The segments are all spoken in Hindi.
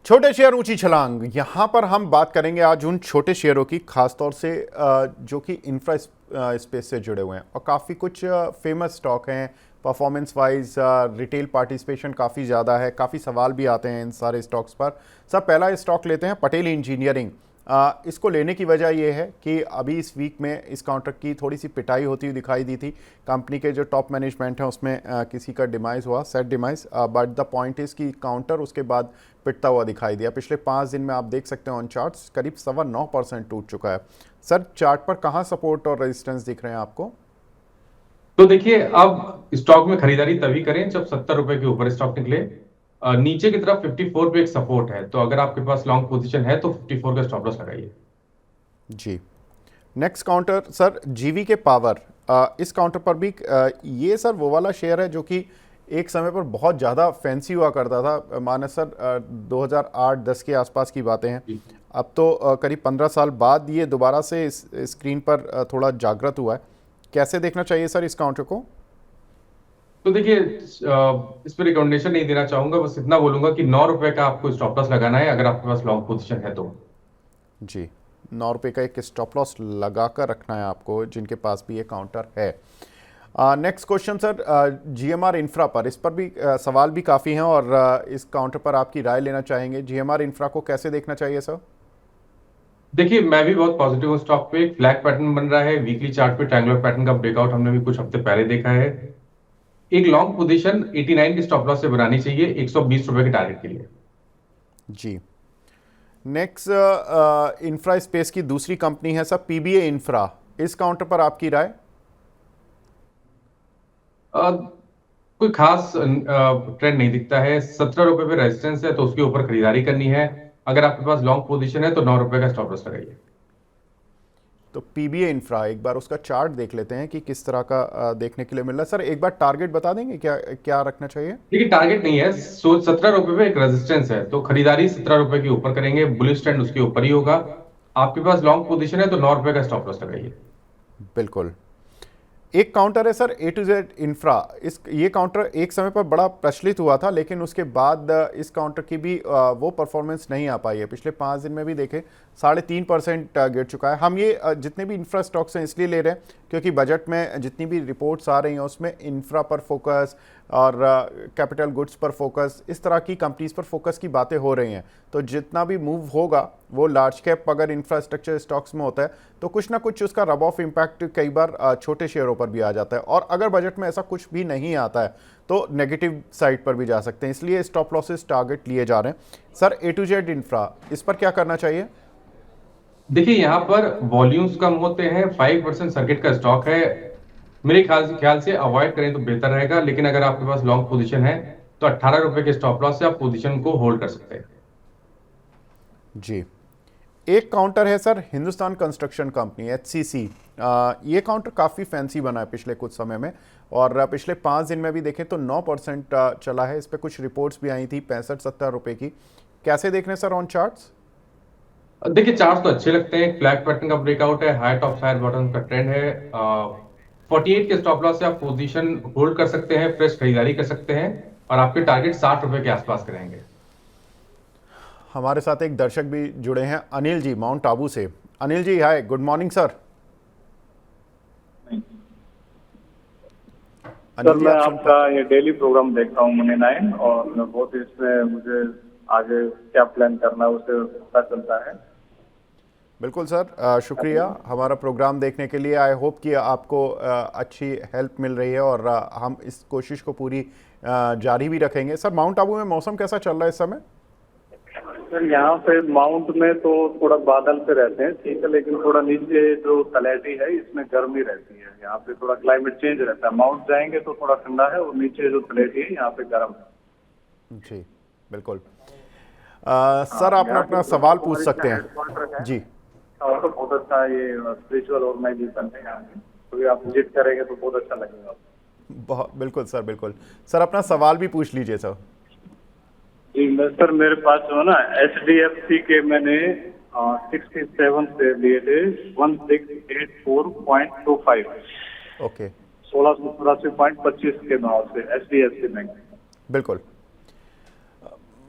छोटे शेयर ऊंची छलांग। यहाँ पर हम बात करेंगे आज उन छोटे शेयरों की, खासतौर से जो कि इंफ्रा स्पेस से जुड़े हुए हैं और काफ़ी कुछ फेमस स्टॉक हैं। परफॉर्मेंस वाइज रिटेल पार्टिसिपेशन काफ़ी ज़्यादा है, काफ़ी सवाल भी आते हैं इन सारे स्टॉक्स पर। सर, पहला स्टॉक लेते हैं पटेल इंजीनियरिंग। इसको लेने की वजह यह है कि अभी इस वीक में इस काउंटर की थोड़ी सी पिटाई होती हुई दिखाई दी थी। कंपनी के जो टॉप मैनेजमेंट है उसमें किसी का डिमाइस हुआ, set demise, but the point is कि काउंटर उसके बाद पिटता हुआ दिखाई दिया। पिछले 5 दिन में आप देख सकते हैं ऑन चार्ट्स करीब 9.25% टूट चुका है। सर, चार्ट पर कहाँ सपोर्ट और रेजिस्टेंस दिख रहे हैं आपको? तो देखिए, अब स्टॉक में खरीदारी तभी करें जब 70 रुपए के ऊपर स्टॉक निकले। नीचे की तरफ 54 पे एक सपोर्ट है, तो अगर आपके पास लॉन्ग पोजीशन है तो 54 का स्टॉप लॉस लगाइए। जी। नेक्स्ट काउंटर सर, जीवी के पावर। इस काउंटर पर भी ये सर वो वाला शेयर है जो कि एक समय पर बहुत ज़्यादा फैंसी हुआ करता था। माना सर 2008-10 के आसपास की बातें हैं। जी। अब तो करीब 15 साल बाद ये दोबारा से इस स्क्रीन पर थोड़ा जागृत हुआ है। कैसे देखना चाहिए सर इस काउंटर को? तो देखिए, इस पर रिकमेंडेशन नहीं देना चाहूंगा, बस इतना बोलूंगा कि 9 रुपए का आपको स्टॉप लॉस लगाना है अगर आपके पास लॉन्ग पोजीशन है तो। जी, 9 रुपये का एक स्टॉप लॉस लगा कर रखना है आपको, जिनके पास भी ये काउंटर है। Next question sir, GMR infra पर। इस पर भी सवाल भी काफ़ी हैं और इस काउंटर पर आपकी राय लेना चाहेंगे। जीएमआर इंफ्रा को कैसे देखना चाहिए सर? देखिए, मैं भी बहुत पॉजिटिव हूँ स्टॉक पे। फ्लैग पैटर्न बन रहा है, वीकली चार्ट पे ट्रायंगुलर पैटर्न का ब्रेकआउट हमने भी कुछ हफ्ते पहले देखा है। एक लॉन्ग पोजीशन 89 के स्टॉप लॉस से बनानी चाहिए 120 रुपए के टारगेट के लिए। जी। नेक्स्ट इंफ्रा स्पेस की दूसरी कंपनी है सर पीबीए इंफ्रा। इस काउंटर पर आपकी राय? कोई खास ट्रेंड नहीं दिखता है। 17 रुपए पे रेजिस्टेंस है तो उसके ऊपर खरीदारी करनी है। अगर आपके पास लॉन्ग पोजीशन है तो 9 रुपए का स्टॉप लॉस लगाइए। तो पीबीए इंफ्रा, एक बार उसका चार्ट देख लेते हैं कि किस तरह का देखने के लिए मिल रहा है। सर, एक बार टारगेट बता देंगे क्या क्या रखना चाहिए? देखिए, टारगेट नहीं है, 17 रुपए पे एक रेजिस्टेंस है तो खरीदारी 17 रुपए के ऊपर करेंगे, बुलिश ट्रेंड उसके ऊपर ही होगा। आपके पास लॉन्ग पोजीशन है तो 9 रुपए का स्टॉप लॉस लगाइए। बिल्कुल। एक काउंटर है sir A to Z Infra. ये काउंटर एक समय पर बड़ा प्रचलित हुआ था, लेकिन उसके बाद इस काउंटर की भी वो परफॉर्मेंस नहीं आ पाई है। पिछले 5 दिन में भी देखें 3.5% गिर चुका है। हम ये जितने भी इंफ्रा स्टॉक्स हैं इसलिए ले रहे हैं क्योंकि बजट में जितनी भी रिपोर्ट्स आ रही हैं उसमें इंफ्रा पर फोकस और कैपिटल गुड्स पर फोकस, इस तरह की कंपनीज पर फोकस की बातें हो रही हैं। तो जितना भी मूव होगा वो लार्ज कैप अगर इंफ्रास्ट्रक्चर स्टॉक्स में होता है तो कुछ ना कुछ उसका रब ऑफ इम्पैक्ट कई बार छोटे शेयरों पर भी आ जाता है, और अगर बजट में ऐसा कुछ भी नहीं आता है तो नेगेटिव साइड पर भी जा सकते हैं। इसलिए स्टॉप लॉसेस टारगेट लिए जा रहे हैं। Sir, A to Z Infra, इस पर क्या करना चाहिए? देखिए, यहाँ पर वॉल्यूम्स कम होते हैं, 5% सर्किट का स्टॉक है। मेरे ख्याल से अवॉइड करें तो बेहतर रहेगा, लेकिन अगर आपके पास लॉन्ग पोजीशन है तो 18 रुपए के स्टॉप लॉस से आप पोजीशन को होल्ड कर सकते हैं। जी। एक काउंटर है sir Hindustan construction company HCC. ये काउंटर काफ़ी फैंसी बना है पिछले कुछ समय में, और पिछले 5 दिन में भी देखें तो 9% चला है। इस पर कुछ रिपोर्ट्स भी आई थी 65-70 रुपए की। कैसे देख रहे हैं सर ऑन चार्ट्स? देखिए, चार्ट तो अच्छे लगते हैं। फ्लैग पैटर्न का ब्रेकआउट है, हाई टॉप हायर बॉटम का ट्रेंड है। 48 के स्टॉप लॉस से आप पोजीशन होल्ड कर सकते हैं, फ्रेश खरीदारी कर सकते हैं, और आपके टारगेट 60 रुपए के आसपास करेंगे। हमारे साथ एक दर्शक भी जुड़े हैं, अनिल जी माउंट आबू से। Anil ji, hi, good morning sir. Sir, Anil ji, मैं आप सुन आपका ये डेली प्रोग्राम देखता हूँ मनी 9, और बहुत इसमें मुझे आगे क्या प्लान करना है उसे पता चलता है। बिल्कुल सर, शुक्रिया हमारा प्रोग्राम देखने के लिए। आई होप कि आपको अच्छी हेल्प मिल रही है, और हम इस कोशिश को पूरी जारी भी रखेंगे। सर, माउंट आबू में मौसम कैसा चल रहा है इस समय? सर, यहाँ पे माउंट में तो थोड़ा बादल से रहते हैं, ठीक है, लेकिन थोड़ा नीचे जो तलहटी है इसमें गर्मी रहती है। यहाँ पे थोड़ा क्लाइमेट चेंज रहता है। माउंट जाएंगे तो थोड़ा ठंडा है, और नीचे जो तलहटी है यहाँ पे गर्म है। जी, बिल्कुल। सर, आप यहाँ अपना के सवाल जो पूछ हमारे सकते हेडक्वार्टर हैं है जी। और तो बहुत अच्छा, ये स्पिरिचुअल ऑर्गेनाइजेशन है यहाँ पे, तो आप विजिट करेंगे तो बहुत अच्छा लगेगा। बहुत बिल्कुल सर, बिल्कुल। सर, अपना सवाल भी पूछ लीजिए सर। जी, सर, मेरे पास जो है ना HDFC के मैंने 67 से लिए थे 1684.25, ओके, 1684.25 के भाव से HDFC बैंक। बिल्कुल।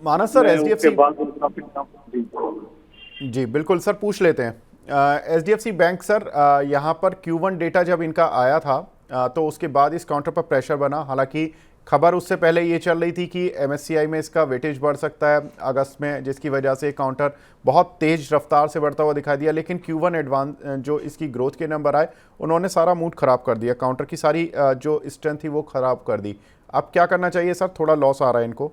मानस सर, मैं एचडीएफसी उसके बाद प्रॉफिट जी बिल्कुल सर, पूछ लेते हैं। एचडीएफसी बैंक सर, यहाँ पर Q1 डेटा जब इनका आया था तो उसके बाद इस काउंटर पर प्रेशर बना। हालांकि खबर उससे पहले ये चल रही थी कि एमएससीआई में इसका वेटेज बढ़ सकता है अगस्त में, जिसकी वजह से काउंटर बहुत तेज रफ्तार से बढ़ता हुआ दिखाई दिया। लेकिन Q1 एडवांस जो इसकी ग्रोथ के नंबर आए, उन्होंने सारा मूड खराब कर दिया, काउंटर की सारी जो स्ट्रेंथ थी वो खराब कर दी। अब क्या करना चाहिए सर? थोड़ा लॉस आ रहा है इनको।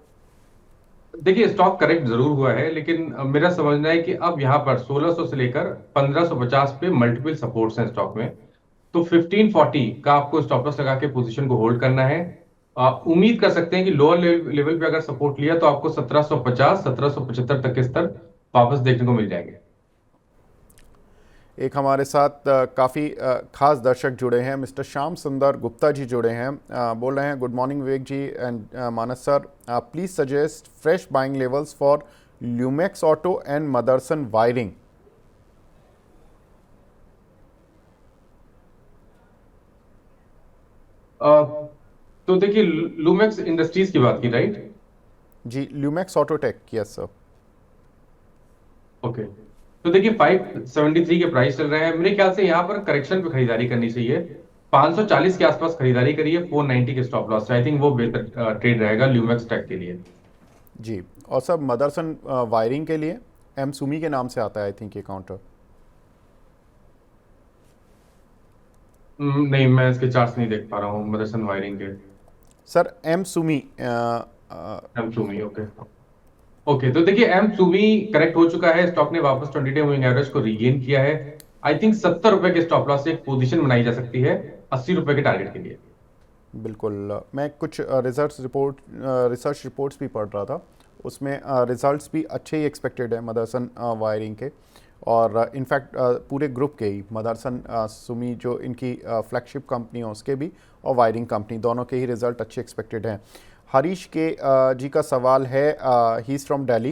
देखिए, स्टॉक करेक्ट जरूर हुआ है, लेकिन मेरा समझना है कि अब यहाँ पर 1600 से लेकर 1550 पे मल्टीपल सपोर्ट्स हैं स्टॉक में। तो 1540 का आपको स्टॉप लॉस लगा के पोजीशन को होल्ड करना है। उम्मीद कर सकते हैं कि लोअर लेवल पे अगर सपोर्ट लिया तो आपको 1750 1775 तक के स्तर वापस देखने को मिल जाएंगे। एक हमारे साथ काफ़ी खास दर्शक जुड़े हैं, मिस्टर श्याम सुंदर गुप्ता जी जुड़े हैं। बोल रहे हैं, good morning Vivek ji and Manas sir, please suggest fresh buying levels for Lumax auto and Motherson wiring. तो देखिए, लूमेक्स इंडस्ट्रीज की बात की, राइट? जी, Lumax autotech, yes sir. Okay, तो देखिए 573 के प्राइस चल रहे हैं। मेरे ख्याल से यहाँ पर करेक्शन पे खरीदारी करनी चाहिए। 540 के आसपास खरीदारी करिए 490 के स्टॉप लॉस से। आई थिंक वो बेहतर ट्रेड रहेगा ल्यूमेक्स टेक के लिए। जी, और सर मदरसन वायरिंग के लिए एम सुमी के नाम से आता है आई थिंक ये काउंटर। नहीं, मैं इसके चार्ट्स नहीं देख पा रहा हूँ मदरसन वायरिंग के। Sir M Sumi M Sumi, okay okay. तो देखिए, एम सुमी करेक्ट हो चुका है, स्टॉक ने वापस 20 डे मूविंग एवरेज को रीगेन किया है। आई थिंक 70 रुपए के स्टॉप लॉस से एक पोजीशन बनाई जा सकती है 80 रुपए के टारगेट के लिए। बिल्कुल, मैं कुछ रिसर्च रिपोर्ट्स भी पढ़ रहा था, उसमें रिजल्ट्स भी अच्छे ही एक्सपेक्टेड है मदरसन वायरिंग के, और इनफैक्ट पूरे ग्रुप के ही, मदरसन सुमी जो इनकी फ्लैगशिप कंपनी है उसके भी, और वायरिंग कंपनी दोनों के ही रिजल्ट अच्छे एक्सपेक्टेड हैं। हरीश के जी का सवाल है, ही इज़ फ्रॉम दिल्ली।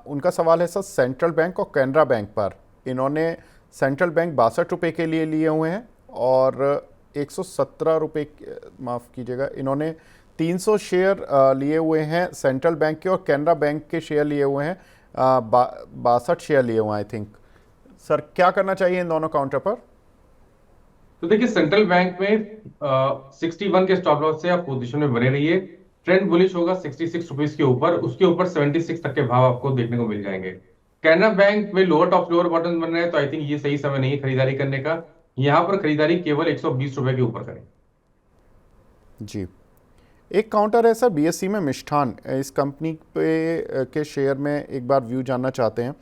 उनका सवाल है सर, सेंट्रल बैंक और कैनरा बैंक पर इन्होंने सेंट्रल बैंक 62 रुपये के लिए लिए हुए हैं और 117 रुपये, माफ़ कीजिएगा, इन्होंने 300 शेयर लिए हुए हैं सेंट्रल बैंक के, और कैनरा बैंक के शेयर लिए हुए हैं 62 शेयर लिए हुए हैं आई थिंक। सर क्या करना चाहिए इन दोनों काउंटर पर? तो देखिए, सेंट्रल बैंक में 61 के स्टॉप लॉस से आप पोजीशन में बने रहिए। ट्रेंड बुलिश होगा 66 रुपीज के ऊपर, उसके ऊपर 76 तक के भाव आपको देखने को मिल जाएंगे। कैनरा बैंक में लोअर टॉप लोअर बॉटम बन रहे हैं, तो आई थिंक ये सही समय नहीं है खरीदारी करने का। यहां पर खरीदारी केवल 120 रुपए के ऊपर करें। जी, एक काउंटर है सर बीएससी में मिष्ठान, इस कंपनी पे के शेयर में एक बार व्यू जानना चाहते हैं।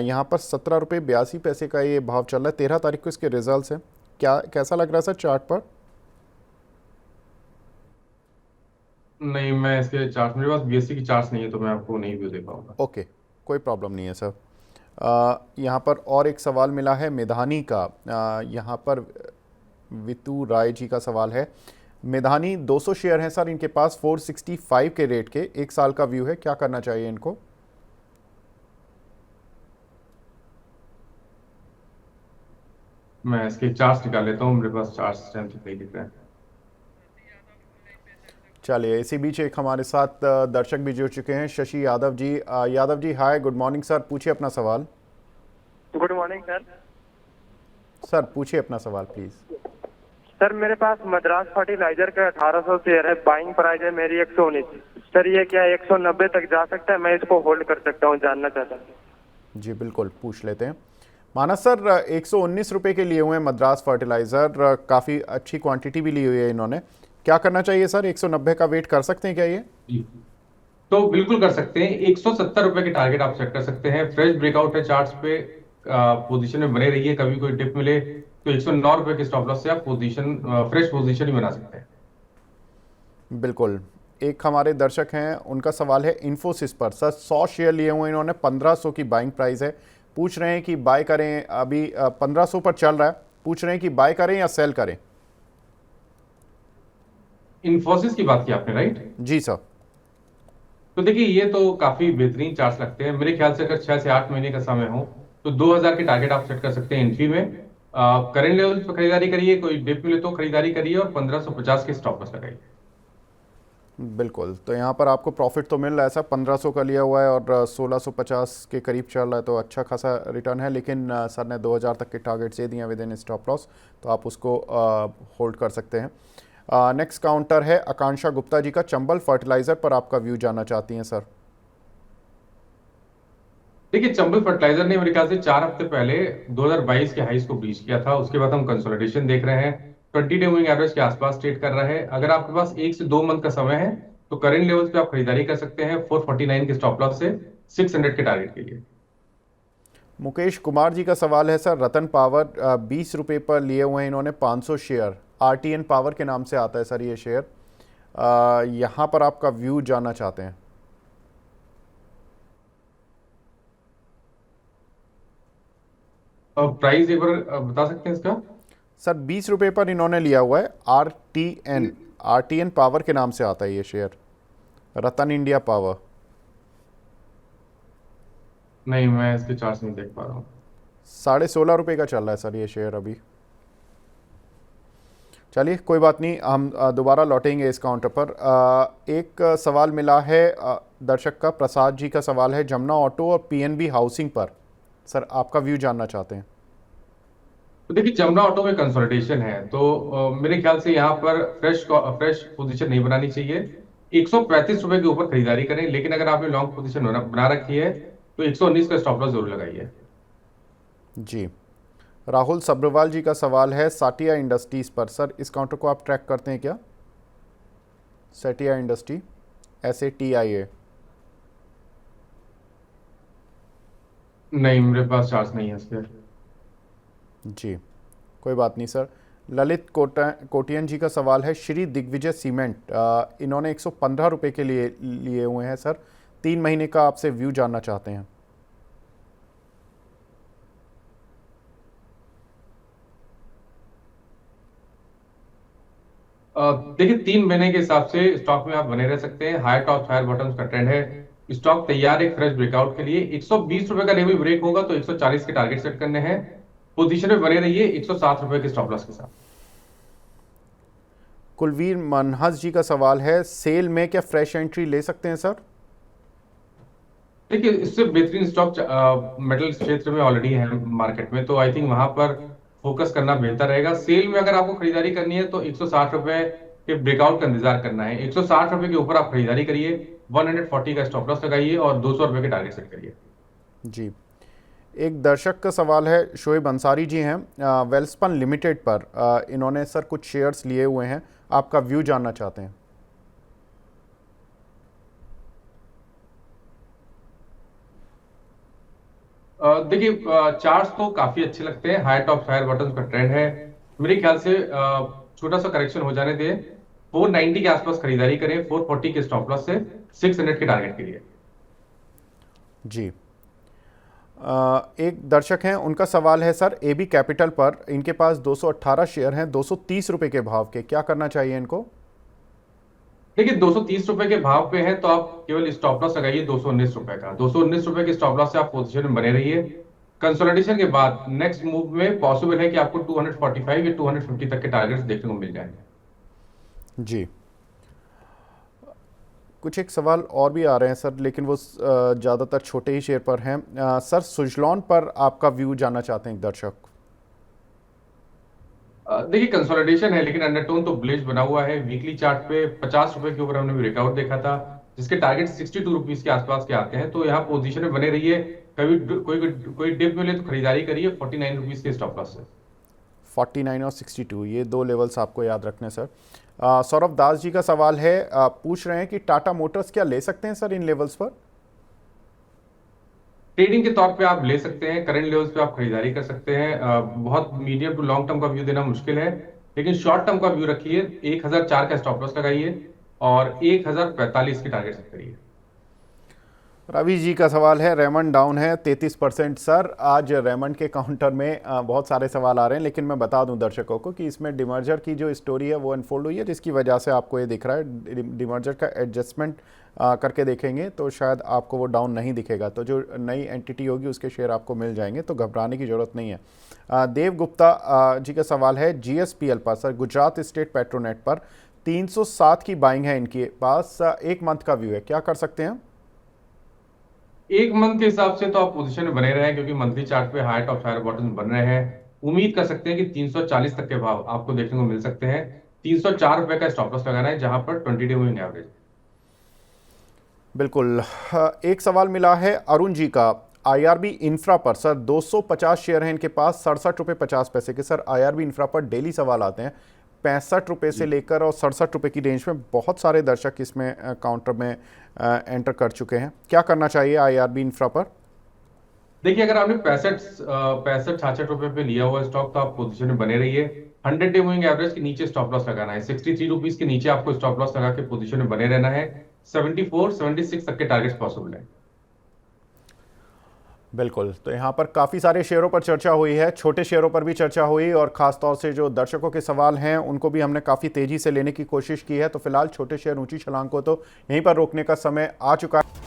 यहाँ पर 17 रुपये 82 पैसे का ये भाव चल रहा है, 13 तारीख को इसके रिजल्ट्स हैं। क्या कैसा लग रहा है सर चार्ट पर? नहीं, मैं इसके चार्ट, मेरे पास बीएससी की चार्ट्स नहीं है, तो मैं आपको नहीं व्यू दे पाऊंगा। ओके, कोई प्रॉब्लम नहीं है सर। यहाँ पर और एक सवाल मिला है मेधानी का। यहाँ पर वितु राय जी का सवाल है, मेधानी 200 शेयर हैं सर इनके पास, 465 के रेट के, एक साल का व्यू है, क्या करना चाहिए इनको? मैं इसके चार्ट्स निकाल लेता हूँ, मेरे पास चार्ट्स स्ट्रेंथ नहीं दिख रहे हैं। चलिए, इसी बीच एक हमारे साथ दर्शक भी जुड़ चुके हैं, Shashi Yadav ji. Yadav ji hi, good morning sir, पूछिए अपना सवाल। Good morning sir. सर पूछिए अपना सवाल प्लीज। सर मेरे पास मद्रास फर्टिलाइजर का 1800 शेयर है, बाइंग प्राइस है मेरी 119। सर ये क्या 190 तक जा सकता है? मैं इसको होल्ड कर सकता हूँ, जानना चाहता हूँ। जी बिल्कुल, पूछ लेते हैं। मानस सर 119 रुपये के लिए हुए हैं मद्रास फर्टिलाइजर, काफ़ी अच्छी क्वांटिटी भी ली हुई है इन्होंने, क्या करना चाहिए सर? 190 का वेट कर सकते हैं क्या ये? तो बिल्कुल कर सकते हैं, 170 रुपए के टारगेट आप सेट कर सकते हैं। फ्रेश ब्रेकआउट है चार्ट्स पे, पोजीशन में बने रहिए, कभी कोई डिप मिले तो 109 रुपए के स्टॉप लॉस से आप पोजीशन, फ्रेश पोजीशन ही बना सकते हैं। बिल्कुल। एक हमारे दर्शक हैं, उनका सवाल है इन्फोसिस पर। सर 100 शेयर लिए हुए इन्होंने, 1500 की बाइंग प्राइस है, पूछ रहे हैं कि बाय करें, अभी 1500 पर चल रहा है, पूछ रहे हैं कि बाय करें या सेल करें। इन्फोसिस की बात की आपने, राइट? जी सर। तो देखिए, ये तो काफी बेहतरीन चार्ट्स लगते हैं। मेरे ख्याल से अगर 6 से 8 महीने का समय हो तो 2000 के टारगेट आप सेट कर सकते हैं एंट्री में। करंट लेवल पर खरीदारी करिए, कोई डिप मिले तो खरीदारी करिए, और 1550 के स्टॉप लॉस लगाइए। बिल्कुल, तो यहाँ पर आपको प्रॉफिट तो मिल रहा है सर, 1500 का लिया हुआ है और 1650 के करीब चल रहा है, तो अच्छा खासा रिटर्न है। लेकिन सर ने 2000 तक के टारगेट दे दिए विद इन स्टॉप लॉस, तो आप उसको होल्ड कर सकते हैं। नेक्स्ट काउंटर है आकांक्षा गुप्ता जी का, चंबल फर्टिलाइज़र पर आपका व्यू जानना चाहती हैं सर। देखिए, चंबल फर्टिलाइजर ने मेरे ख्याल से 4 हफ्ते पहले 2022 के हाईज को ब्रीच किया था। उसके बाद हम कंसोलिडेशन देख रहे हैं, 20 डे मूविंग एवरेज के आसपास ट्रेड कर रहा है। अगर आपके पास 1 से 2 मंथ का समय है तो करेंट लेवल्स पे आप खरीदारी कर सकते हैं 449 के स्टॉप लॉस से 600 के टारगेट के लिए। मुकेश कुमार जी का सवाल है सर, रतन पावर 20 रुपये पर लिए हुए हैं इन्होंने 500 शेयर, RTN पावर के नाम से आता है सर ये शेयर। यहाँ पर आपका व्यू जानना चाहते हैं। प्राइस एक बार बता सकते हैं इसका? सर 20 रुपये पर इन्होंने लिया हुआ है, RTN पावर के नाम से आता है ये शेयर, रतन इंडिया पावर। नहीं, मैं इसके चार्ट्स नहीं देख पा रहा हूँ। 16.5 रुपये का चल रहा है सर ये शेयर अभी। चलिए कोई बात नहीं, हम दोबारा लौटेंगे इस काउंटर पर। एक सवाल मिला है दर्शक का, प्रसाद जी का सवाल है जमुना ऑटो और PNB हाउसिंग पर, सर आपका व्यू जानना चाहते हैं। तो देखिए, जमुना ऑटो में कंसोलिडेशन है, तो मेरे ख्याल से यहाँ पर फ्रेश पोजीशन नहीं बनानी चाहिए। 135 रुपए के ऊपर खरीदारी करें, लेकिन अगर आपने लॉन्ग पोजीशन बना रखी है तो 119 का स्टॉप लॉस जरूर लगाइए। जी, राहुल सब्रवाल जी का सवाल है साटिया इंडस्ट्रीज पर, सर इस काउंटर को आप ट्रैक करते हैं क्या? साटिया इंडस्ट्री, SATIA। नहीं, मेरे पास चार्ज नहीं है इस पर। जी कोई बात नहीं सर। ललित कोटियन जी का सवाल है श्री दिग्विजय सीमेंट, इन्होंने 115 रुपये के लिए लिए हुए हैं सर, 3 महीने का आपसे व्यू जानना चाहते हैं। देखिए, 3 महीने के हिसाब से स्टॉक में आप बने रह सकते हैं। हायर टॉप हायर बॉटम्स का ट्रेंड है, स्टॉक तैयार है फ्रेश ब्रेकआउट के लिए। 120 रुपए का लेवल ब्रेक होगा तो 140 के टारगेट सेट करने हैं। पोजीशन में बने रहिए 107 रुपए के स्टॉप लॉस के साथ। कुलवीर मनहस जी का सवाल है सेल में क्या फ्रेश एंट्री ले सकते हैं सर? देखिए, इससे बेहतरीन स्टॉक मेटल क्षेत्र में ऑलरेडी है मार्केट में, तो आई थिंक वहां पर फोकस करना बेहतर रहेगा। सेल में अगर आपको खरीदारी करनी है तो 160 रुपए के ब्रेकआउट का इंतजार करना है। 160 रुपए के ऊपर आप खरीदारी करिए, 140 का स्टॉप लॉस लगाइए और 200 रुपए के टारगेट सेट करिए। जी, एक दर्शक का सवाल है, शोएब अंसारी जी हैं, वेल्सपन लिमिटेड पर इन्होंने सर कुछ शेयर्स लिए हुए हैं, आपका व्यू जानना चाहते हैं। देखिए, चार्ट्स तो काफी अच्छे लगते हैं, हाई टॉप हायर बॉटम्स का ट्रेंड है। मेरे ख्याल से छोटा सा करेक्शन हो जाने दे, 490 के आसपास खरीदारी करें 440 के स्टॉप लॉस से 600 के टारगेट के लिए। जी, एक दर्शक हैं, उनका सवाल है सर AB कैपिटल पर, इनके पास 218 शेयर हैं 230 रुपए के भाव के, क्या करना चाहिए इनको? देखिए, 230 रुपए के भाव पे है तो आप केवल स्टॉप लॉस लगाइए 219 रुपए का। 219 रुपए के स्टॉप लॉस से आप पोजीशन में बने रहिए। कंसोलिडेशन के बाद नेक्स्ट मूव में पॉसिबल है कि आपको 245 या 250 तक के टारगेट्स देखने को मिल जाएंगे। जी, कुछ एक सवाल और भी आ रहे हैं सर, लेकिन वो ज़्यादातर छोटे ही शेयर पर हैं। सर सुजलॉन पर आपका व्यू जानना चाहते हैं एक दर्शक। देखिए, कंसोलिडेशन है लेकिन अंडरटोन तो बुलिश बना हुआ है। वीकली चार्ट पे 50 रुपए के ऊपर हमने ब्रेकआउट देखा था, जिसके टारगेट 62 रुपीज के आसपास के आते हैं, तो यहाँ पोजीशन में बने रहिए। कभी कोई डिप मिले तो खरीदारी करिए 49 रुपीज के स्टॉप लॉस से। 49 और 62, ये 2 लेवल्स आपको याद रखने सर। सौरभ दास जी का सवाल है, पूछ रहे हैं कि टाटा मोटर्स क्या ले सकते हैं सर इन लेवल्स पर? ट्रेडिंग के तौर पे आप ले सकते हैं, करंट लेवल्स पे आप खरीदारी कर सकते हैं। बहुत मीडियम टू लॉन्ग टर्म का व्यू देना मुश्किल है, लेकिन शॉर्ट टर्म का व्यू रखिए। 1004 का स्टॉप लॉस लगाइए और 1045 के टारगेट सेट करिए। रवि जी का सवाल है, रेमंड डाउन है 33% सर। आज रेमंड के काउंटर में बहुत सारे सवाल आ रहे हैं, लेकिन मैं बता दूं दर्शकों को कि इसमें डिमर्जर की जो स्टोरी है वो अनफोल्ड हुई है, जिसकी वजह से आपको ये दिख रहा है। डिमर्जर का एडजस्टमेंट करके देखेंगे तो शायद आपको वो डाउन नहीं दिखेगा, तो जो नई एंटिटी होगी उसके शेयर आपको मिल जाएंगे, तो घबराने की ज़रूरत नहीं है। देव गुप्ता जी का सवाल है GSPL पर सर, गुजरात स्टेट पेट्रोनेट पर 307 की बाइंग है इनके पास, एक मंथ का व्यू है, क्या कर सकते हैं? एक मंथ के हिसाब से तो आप पोजीशन में बने रहे हैं, क्योंकि मंथली चार्ट पे हाई टॉप हायर बॉटम बन रहे हैं। उम्मीद कर सकते हैं कि 340 तक के भाव आपको देखने को मिल सकते हैं। 304 रुपए का स्टॉप लॉस लगाना है, जहां पर 20 डे मूविंग एवरेज। बिल्कुल। एक सवाल मिला है अरुण जी का आईआरबी इंफ्रा पर। सर 250 शेयर हैं इनके पास, 67.50 रुपए के। सर आईआरबी इंफ्रा पर डेली सवाल आते हैं, 65 रुपए से लेकर और 67 रुपए की रेंज में बहुत सारे दर्शक इसमें काउंटर में एंटर कर चुके हैं। क्या करना चाहिए आईआरबी इंफ्रा पर? देखिए, अगर आपने 66 रुपए पे लिया हुआ स्टॉक, तो आप पोजीशन में बने रहिए। 100 डे मूविंग एवरेज के नीचे स्टॉप लॉस लगाना है। 63 रुपीज के नीचे आपको स्टॉप लॉस लगा के पोजीशन में बने रहना है। 74 76 तक के टारगेट्स पॉसिबल है। बिल्कुल। तो यहाँ पर काफ़ी सारे शेयरों पर चर्चा हुई है, छोटे शेयरों पर भी चर्चा हुई, और ख़ास तौर से जो दर्शकों के सवाल हैं उनको भी हमने काफ़ी तेज़ी से लेने की कोशिश की है। तो फिलहाल छोटे शेयर ऊंची छलांग को तो यहीं पर रोकने का समय आ चुका है।